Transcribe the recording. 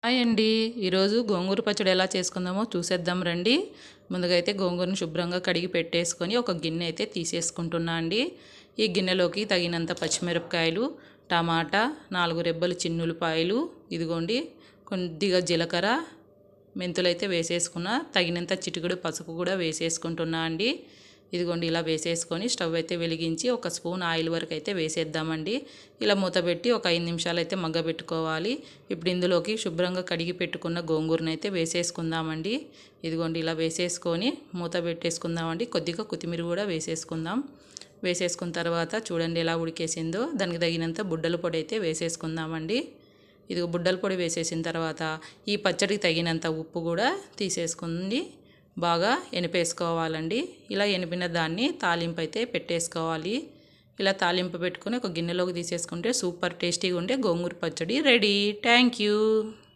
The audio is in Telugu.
హాయ్ అండి. ఈరోజు గోంగూర పచ్చడి ఎలా చేసుకుందామో చూసేద్దాం రండి. ముందుగా అయితే గోంగూరను శుభ్రంగా కడిగి పెట్టేసుకొని ఒక గిన్నె అయితే తీసేసుకుంటున్నా అండి. ఈ గిన్నెలోకి తగినంత పచ్చిమిరపకాయలు, టమాటా, 4 రెబ్బలు చిన్నులపాయలు, ఇదిగోండి కొద్దిగా జీలకర్ర, మెంతులైతే వేసేసుకున్న, తగినంత చిటికెడు పసుపు కూడా వేసేసుకుంటున్నా అండి. ఇదిగోండి ఇలా వేసేసుకొని స్టవ్ అయితే వెలిగించి ఒక స్పూన్ ఆయిల్ వరకు అయితే వేసేద్దామండి. ఇలా మూత పెట్టి ఒక 5 నిమిషాలు అయితే మగ్గబెట్టుకోవాలి. ఇప్పుడు ఇందులోకి శుభ్రంగా కడిగి పెట్టుకున్న గోంగూరను అయితే వేసేసుకుందామండి. ఇదిగోండి ఇలా వేసేసుకొని మూత పెట్టేసుకుందామండి. కొద్దిగా కొత్తిమీర కూడా వేసేసుకుందాం. వేసేసుకున్న తర్వాత చూడండి ఎలా ఉడికేసిందో. దానికి తగినంత బుడ్డల పొడి అయితే వేసేసుకుందామండి. ఇదిగో బుడ్డల పొడి వేసేసిన తర్వాత ఈ పచ్చడికి తగినంత ఉప్పు కూడా తీసేసుకుంది. బాగా ఎనిపేసుకోవాలండి. ఇలా ఎనిపిన దాన్ని తాలింపు అయితే పెట్టేసుకోవాలి. ఇలా తాలింపు పెట్టుకొని ఒక గిన్నెలోకి తీసేసుకుంటే సూపర్ టేస్టీగా ఉండే గోంగూర పచ్చడి రెడీ. Thank you.